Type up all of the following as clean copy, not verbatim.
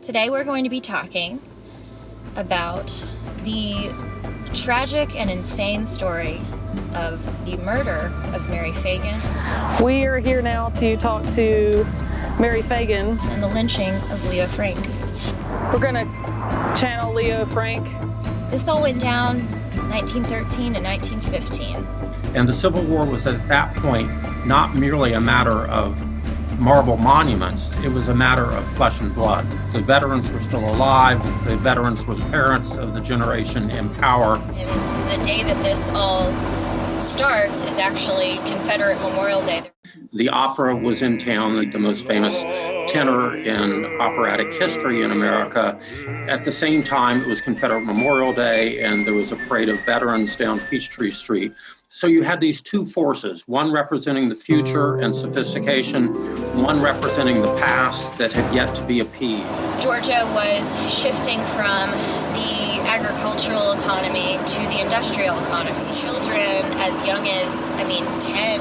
Today we're going to be talking about the tragic and insane story of the murder of Mary Phagan. We are here now to talk to Mary Phagan. And the lynching of Leo Frank. We're gonna channel Leo Frank. This all went down 1913 and 1915. And the Civil War was at that point not merely a matter of marble monuments, it was a matter of flesh and blood. The veterans were still alive, the veterans were the parents of the generation in power. And the day that this all starts is actually Confederate Memorial Day. The opera was in town, like the most famous tenor in operatic history in America. At the same time, it was Confederate Memorial Day, and there was a parade of veterans down Peachtree Street. So you had these two forces, one representing the future and sophistication, one representing the past that had yet to be appeased. Georgia was shifting from the agricultural economy to the industrial economy. Children as young as, 10,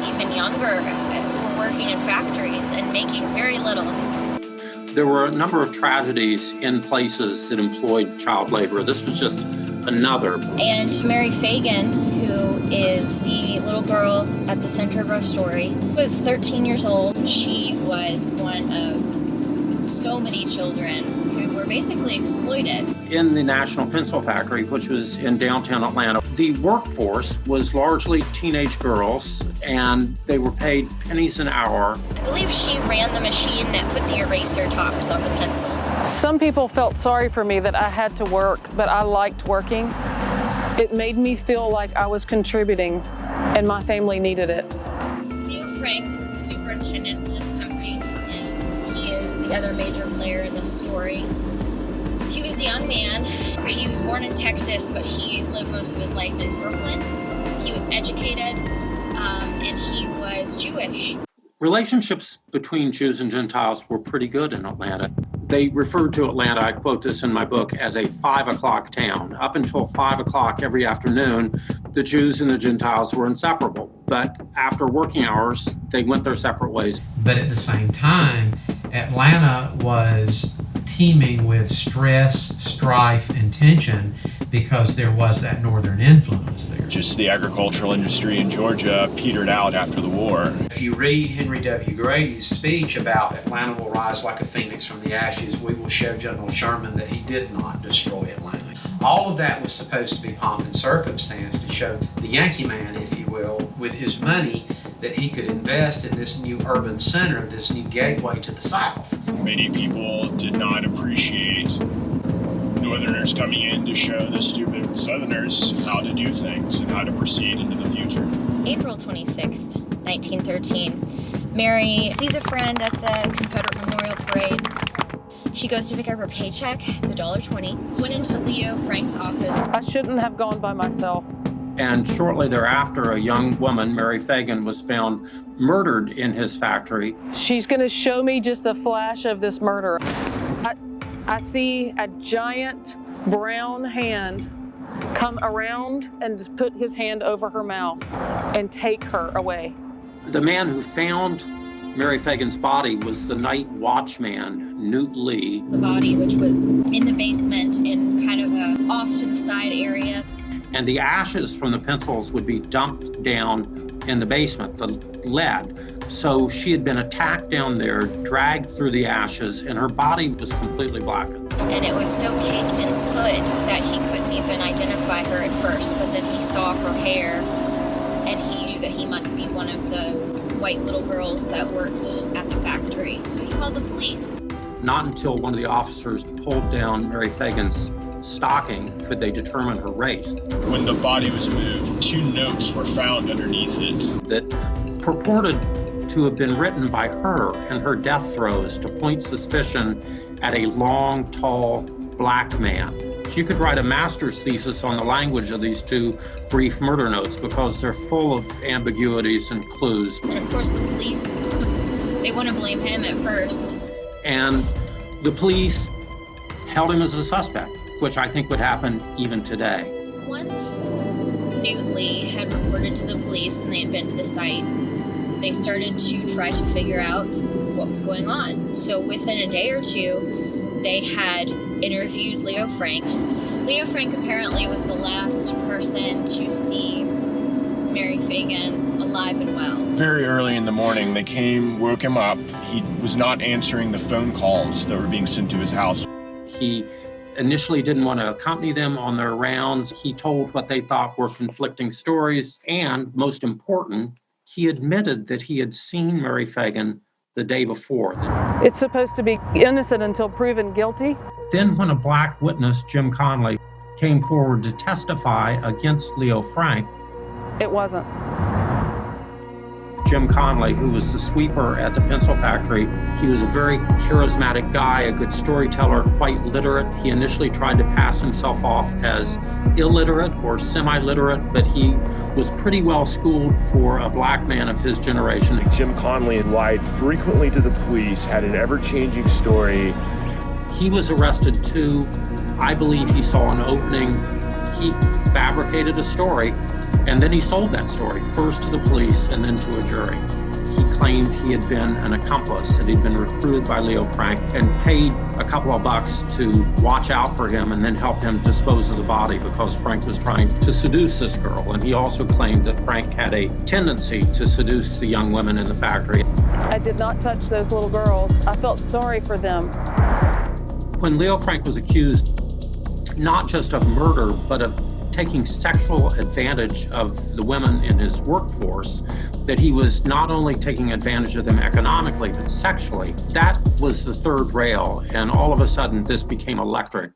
even younger, were working in factories and making very little. There were a number of tragedies in places that employed child labor. This was just another. And Mary Phagan, who is the little girl at the center of our story, was 13 years old. She was one of so many children who were basically exploited. In the National Pencil Factory, which was in downtown Atlanta, the workforce was largely teenage girls, and they were paid pennies an hour. I believe she ran the machine that put the eraser tops on the pencils. Some people felt sorry for me that I had to work, but I liked working. It made me feel like I was contributing, and my family needed it. Leo Frank was the superintendent for this company, and he is the other major player in this story. He was a young man. He was born in Texas, but he lived most of his life in Brooklyn. He was educated, and he was Jewish. Relationships between Jews and Gentiles were pretty good in Atlanta. They referred to Atlanta, I quote this in my book, as a 5 o'clock town. Up until 5 o'clock every afternoon, the Jews and the Gentiles were inseparable. But after working hours, they went their separate ways. But at the same time, Atlanta was teeming with stress, strife, and tension because there was that northern influence there. Just the agricultural industry in Georgia petered out after the war. If you read Henry W. Grady's speech about Atlanta will rise like a phoenix from the ashes, we will show General Sherman that he did not destroy Atlanta. All of that was supposed to be pomp and circumstance to show the Yankee man, if you will, with his money, that he could invest in this new urban center, this new gateway to the South. Many people did not appreciate Northerners coming in to show the stupid Southerners how to do things and how to proceed into the future. April 26th, 1913, Mary sees a friend at the Confederate Memorial Parade. She goes to pick up her paycheck. It's $1.20. Went into Leo Frank's office. I shouldn't have gone by myself. And shortly thereafter, a young woman, Mary Phagan, was found murdered in his factory. She's gonna show me just a flash of this murder. I see a giant brown hand come around and just put his hand over her mouth and take her away. The man who found Mary Phagan's body was the night watchman, Newt Lee. The body, which was in the basement in kind of a off to the side area. And the ashes from the pencils would be dumped down in the basement, the lead. So she had been attacked down there, dragged through the ashes, and her body was completely blackened. And it was so caked in soot that he couldn't even identify her at first, but then he saw her hair, and he knew that he must be one of the white little girls that worked at the factory. So he called the police. Not until one of the officers pulled down Mary Phagan's stocking could they determine her race. When the body was moved, 2 notes were found underneath it that purported to have been written by her in her death throes to point suspicion at a long, tall, black man. She could write a master's thesis on the language of these 2 brief murder notes because they're full of ambiguities and clues. And of course the police, they want to blame him at first. And the police held him as a suspect, which I think would happen even today. Once Newt Lee had reported to the police and they had been to the site, they started to try to figure out what was going on. So within a day or two, they had interviewed Leo Frank. Leo Frank apparently was the last person to see Mary Phagan alive and well. Very early in the morning, they came, woke him up. He was not answering the phone calls that were being sent to his house. He initially didn't want to accompany them on their rounds. He told what they thought were conflicting stories. And most important, he admitted that he had seen Mary Phagan the day before. It's supposed to be innocent until proven guilty. Then when a black witness, Jim Conley, came forward to testify against Leo Frank, It wasn't. Jim Conley, who was the sweeper at the pencil factory, he was a very charismatic guy, a good storyteller, quite literate. He initially tried to pass himself off as illiterate or semi-literate, but he was pretty well schooled for a black man of his generation. Jim Conley lied frequently to the police, had an ever-changing story. He was arrested too. I believe he saw an opening. He fabricated a story, and then he sold that story, first to the police and then to a jury. He claimed he had been an accomplice, that he'd been recruited by Leo Frank and paid a couple of bucks to watch out for him and then help him dispose of the body because Frank was trying to seduce this girl. And he also claimed that Frank had a tendency to seduce the young women in the factory. I did not touch those little girls. I felt sorry for them. When Leo Frank was accused not just of murder, but of taking sexual advantage of the women in his workforce, that he was not only taking advantage of them economically, but sexually. That was the third rail, and all of a sudden this became electric.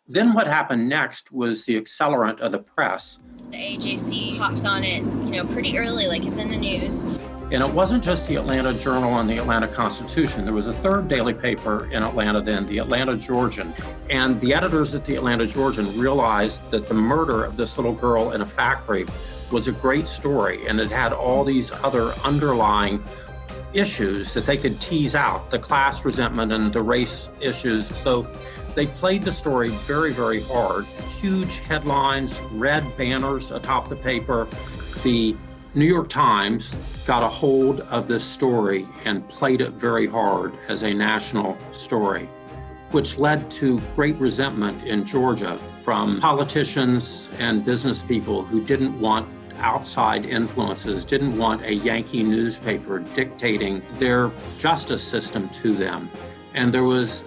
Then what happened next was the accelerant of the press. The AJC hops on it, pretty early, like it's in the news. And it wasn't just the Atlanta Journal and the Atlanta Constitution. There was a third daily paper in Atlanta then, the Atlanta Georgian. And the editors at the Atlanta Georgian realized that the murder of this little girl in a factory was a great story, and it had all these other underlying issues that they could tease out, the class resentment and the race issues. So they played the story very, very hard. Huge headlines, red banners atop the paper. The New York Times got a hold of this story and played it very hard as a national story, which led to great resentment in Georgia from politicians and business people who didn't want outside influences, didn't want a Yankee newspaper dictating their justice system to them. And there was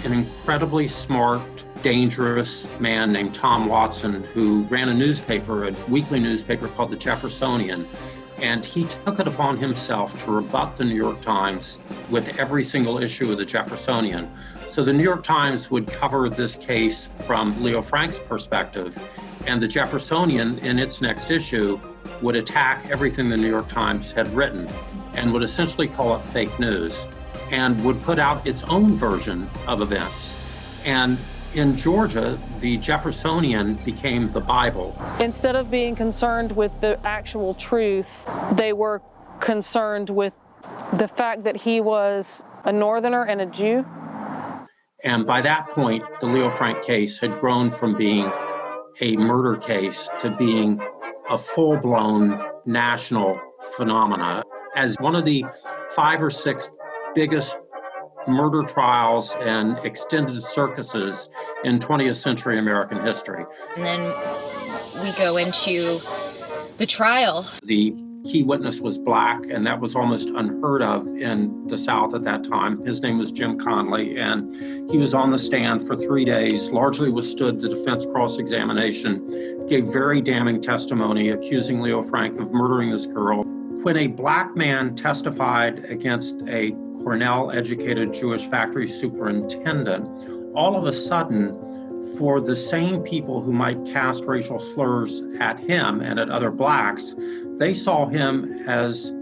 an incredibly smart, dangerous man named Tom Watson who ran a newspaper, a weekly newspaper called the Jeffersonian, and he took it upon himself to rebut the New York Times with every single issue of the Jeffersonian. So the New York Times would cover this case from Leo Frank's perspective, and the Jeffersonian in its next issue would attack everything the New York Times had written and would essentially call it fake news and would put out its own version of events. And in Georgia, the Jeffersonian became the Bible. Instead of being concerned with the actual truth, they were concerned with the fact that he was a Northerner and a Jew. And by that point, the Leo Frank case had grown from being a murder case to being a full-blown national phenomena. As one of the 5 or 6 biggest murder trials and extended circuses in 20th century American history. And then we go into the trial. The key witness was black, and that was almost unheard of in the South at that time. His name was Jim Conley, and he was on the stand for 3 days, largely withstood the defense cross-examination, gave very damning testimony accusing Leo Frank of murdering this girl. When a black man testified against a Cornell-educated Jewish factory superintendent, all of a sudden, for the same people who might cast racial slurs at him and at other blacks, they saw him as,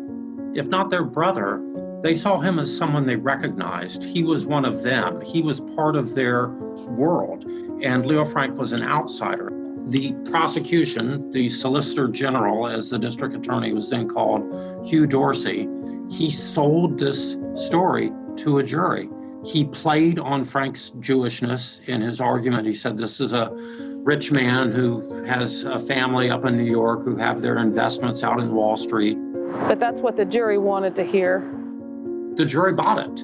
if not their brother, they saw him as someone they recognized. He was one of them. He was part of their world, and Leo Frank was an outsider. The prosecution, the Solicitor General, as the district attorney was then called, Hugh Dorsey, he sold this story to a jury. He played on Frank's Jewishness in his argument. He said this is a rich man who has a family up in New York who have their investments out in Wall Street. But that's what the jury wanted to hear. The jury bought it.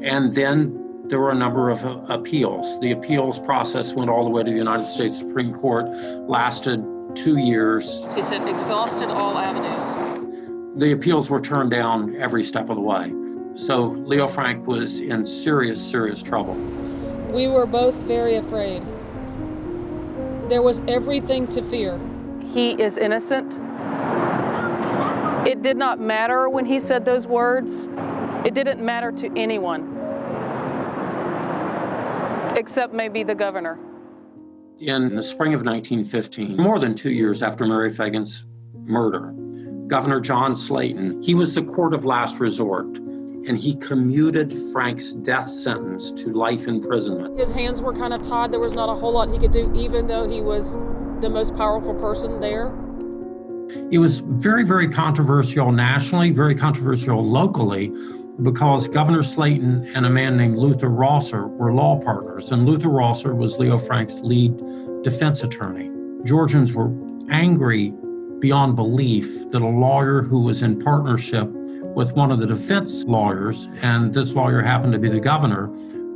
And then There were a number of appeals. The appeals process went all the way to the United States Supreme Court, lasted 2 years. He said exhausted all avenues. The appeals were turned down every step of the way. So Leo Frank was in serious, serious trouble. We were both very afraid. There was everything to fear. He is innocent. It did not matter when he said those words. It didn't matter to anyone, except maybe the governor. In the spring of 1915, more than 2 years after Mary Phagan's murder, Governor John Slayton, he was the court of last resort, and he commuted Frank's death sentence to life imprisonment. His hands were kind of tied. There was not a whole lot he could do, even though he was the most powerful person there. It was very, very controversial nationally, very controversial locally, because Governor Slayton and a man named Luther Rosser were law partners, and Luther Rosser was Leo Frank's lead defense attorney. Georgians were angry beyond belief that a lawyer who was in partnership with one of the defense lawyers, and this lawyer happened to be the governor,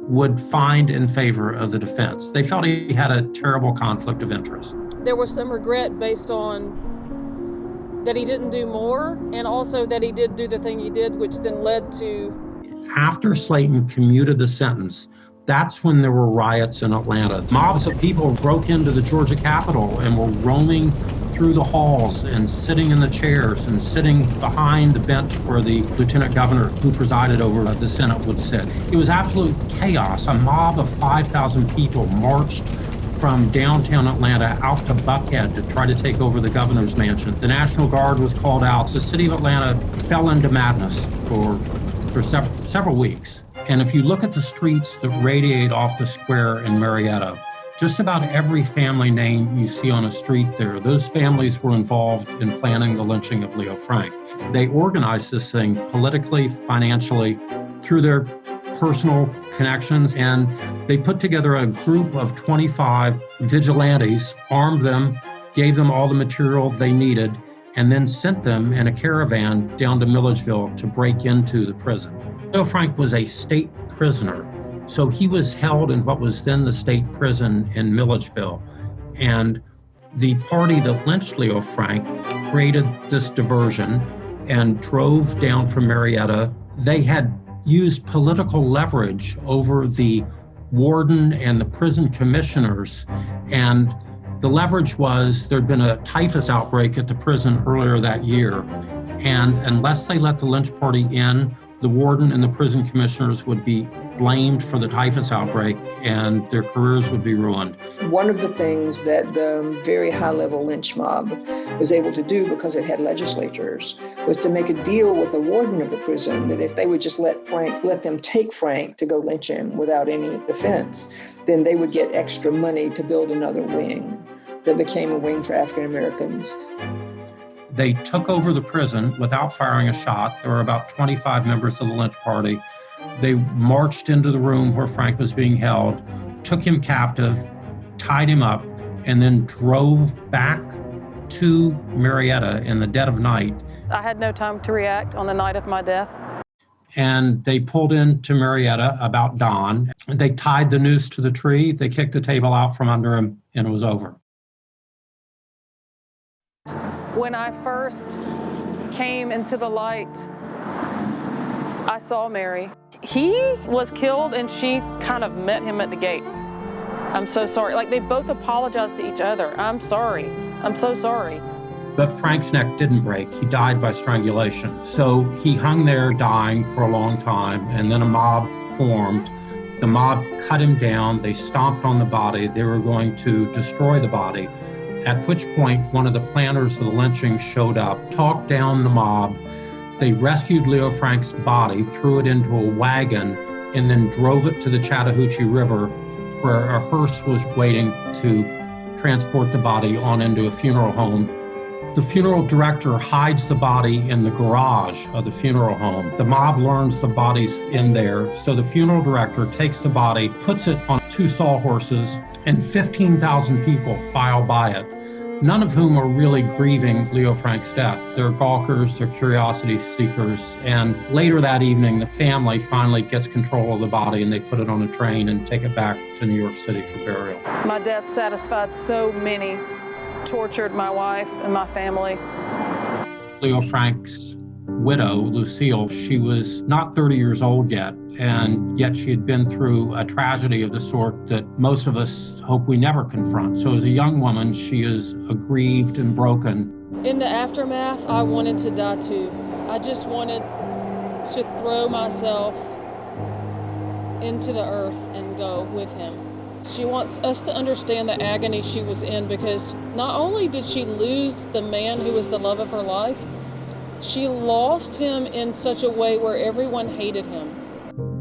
would find in favor of the defense. They felt he had a terrible conflict of interest. There was some regret based on that he didn't do more, and also that he did do the thing he did, which then led to... After Slayton commuted the sentence, that's when there were riots in Atlanta. Mobs of people broke into the Georgia Capitol and were roaming through the halls and sitting in the chairs and sitting behind the bench where the lieutenant governor who presided over the Senate would sit. It was absolute chaos. A mob of 5,000 people marched from downtown Atlanta out to Buckhead to try to take over the governor's mansion. The National Guard was called out. The city of Atlanta fell into madness for several weeks. And if you look at the streets that radiate off the square in Marietta, just about every family name you see on a street there, those families were involved in planning the lynching of Leo Frank. They organized this thing politically, financially, through their personal connections, and they put together a group of 25 vigilantes, armed them, gave them all the material they needed, and then sent them in a caravan down to Milledgeville to break into the prison. Leo Frank was a state prisoner, so he was held in what was then the state prison in Milledgeville. And the party that lynched Leo Frank created this diversion and drove down from Marietta. They had used political leverage over the warden and the prison commissioners. And the leverage was there'd been a typhus outbreak at the prison earlier that year. And unless they let the lynch party in, the warden and the prison commissioners would be blamed for the typhus outbreak and their careers would be ruined. One of the things that the very high-level lynch mob was able to do, because it had legislatures, was to make a deal with the warden of the prison that if they would just let them take Frank to go lynch him without any defense, then they would get extra money to build another wing that became a wing for African Americans. They took over the prison without firing a shot. There were about 25 members of the lynch party. They marched into the room where Frank was being held, took him captive, tied him up, and then drove back to Marietta in the dead of night. I had no time to react on the night of my death. And they pulled into Marietta about dawn. They tied the noose to the tree, they kicked the table out from under him, and it was over. When I first came into the light, I saw Mary. He was killed and she kind of met him at the gate. I'm so sorry. Like, they both apologized to each other. I'm sorry. I'm so sorry. But Frank's neck didn't break. He died by strangulation. So he hung there dying for a long time, and then a mob formed. The mob cut him down. They stomped on the body. They were going to destroy the body. At which point, one of the planners of the lynching showed up, talked down the mob. They rescued Leo Frank's body, threw it into a wagon, and then drove it to the Chattahoochee River, where a hearse was waiting to transport the body on into a funeral home. The funeral director hides the body in the garage of the funeral home. The mob learns the body's in there, so the funeral director takes the body, puts it on 2 sawhorses, and 15,000 people file by it. none of whom are really grieving Leo Frank's death. They're gawkers, they're curiosity seekers, and later that evening, the family finally gets control of the body and they put it on a train and take it back to New York City for burial. My death satisfied so many, tortured my wife and my family. Leo Frank's widow, Lucille, she was not 30 years old yet, and yet she had been through a tragedy of the sort that most of us hope we never confront. So as a young woman, she is aggrieved and broken. In the aftermath, I wanted to die too. I just wanted to throw myself into the earth and go with him. She wants us to understand the agony she was in, because not only did she lose the man who was the love of her life, she lost him in such a way where everyone hated him.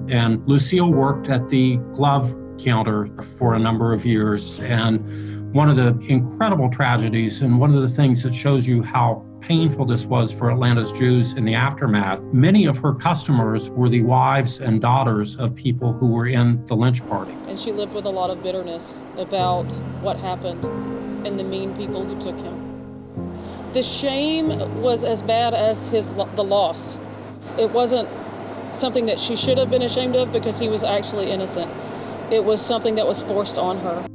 And Lucille worked at the glove counter for a number of years. And one of the incredible tragedies, and one of the things that shows you how painful this was for Atlanta's Jews in the aftermath, many of her customers were the wives and daughters of people who were in the lynch party. And she lived with a lot of bitterness about what happened and the mean people who took him. The shame was as bad as the loss. It wasn't something that she should have been ashamed of because he was actually innocent. It was something that was forced on her.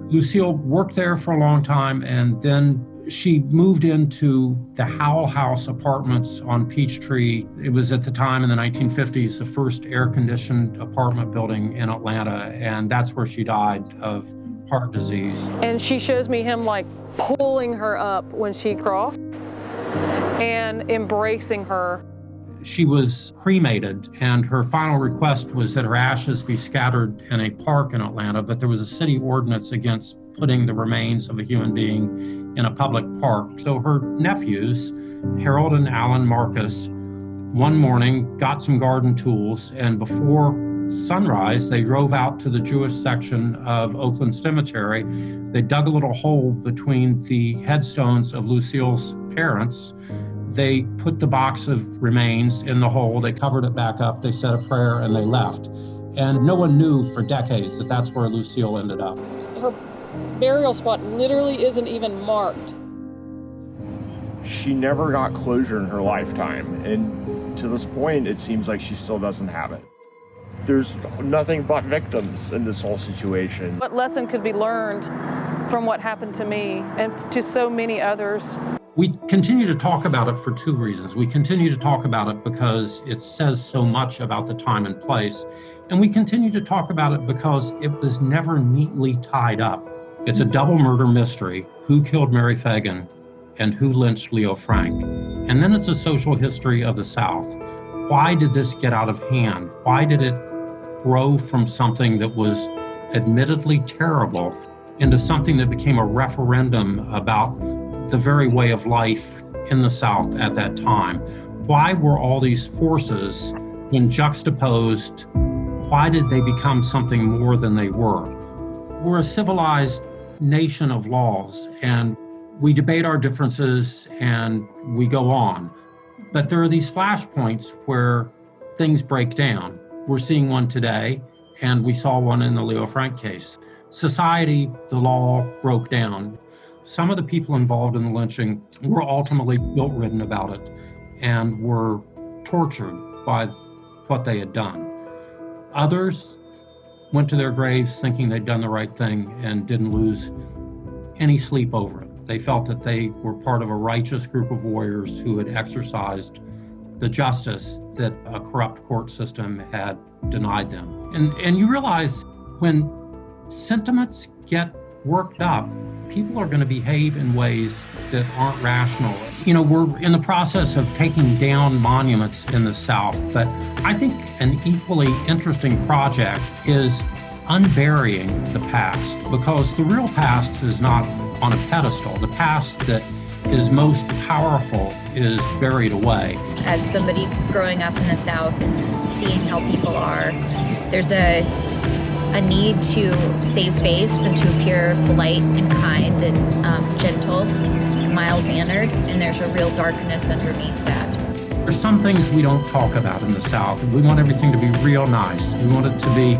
Lucille worked there for a long time, and then she moved into the Howell House apartments on Peachtree. It was at the time in the 1950s, the first air-conditioned apartment building in Atlanta, and that's where she died of heart disease. And she shows me him like pulling her up when she crossed and embracing her. She was cremated, and her final request was that her ashes be scattered in a park in Atlanta, but there was a city ordinance against putting the remains of a human being in a public park. So her nephews, Harold and Alan Marcus, one morning got some garden tools, and before sunrise, they drove out to the Jewish section of Oakland Cemetery. They dug a little hole between the headstones of Lucille's parents. They put the box of remains in the hole, they covered it back up, they said a prayer, and they left. And no one knew for decades that that's where Lucille ended up. Her burial spot literally isn't even marked. She never got closure in her lifetime, and to this point, it seems like she still doesn't have it. There's nothing but victims in this whole situation. What lesson could be learned from what happened to me and to so many others? We continue to talk about it for two reasons. We continue to talk about it because it says so much about the time and place, and we continue to talk about it because it was never neatly tied up. It's a double murder mystery: who killed Mary Phagan and who lynched Leo Frank? And then it's a social history of the South. Why did this get out of hand? Why did it grow from something that was admittedly terrible into something that became a referendum about the very way of life in the South at that time? Why were all these forces, when juxtaposed, why did they become something more than they were? We're a civilized nation of laws, and we debate our differences and we go on. But there are these flashpoints where things break down. We're seeing one today, and we saw one in the Leo Frank case. Society, the law broke down. Some of the people involved in the lynching were ultimately guilt-ridden about it and were tortured by what they had done. Others went to their graves thinking they'd done the right thing and didn't lose any sleep over it. They felt that they were part of a righteous group of warriors who had exercised the justice that a corrupt court system had denied them. And you realize when sentiments get worked up, people are going to behave in ways that aren't rational. You know, we're in the process of taking down monuments in the South, but I think an equally interesting project is unburying the past, because the real past is not on a pedestal. The past that is most powerful is buried away. As somebody growing up in the South and seeing how people are, there's a need to save face and to appear polite and kind and gentle, mild-mannered, and there's a real darkness underneath that. There's some things we don't talk about in the South. We want everything to be real nice. We want it to be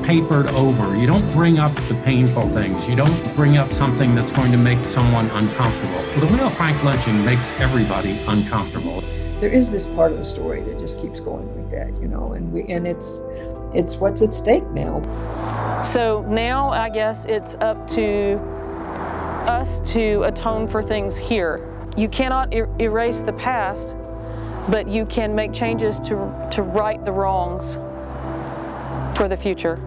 papered over. You don't bring up the painful things. You don't bring up something that's going to make someone uncomfortable. But the Leo Frank lynching makes everybody uncomfortable. There is this part of the story that just keeps going like that, and it's what's at stake now. So now I guess it's up to us to atone for things here. You cannot erase the past, but you can make changes to right the wrongs for the future.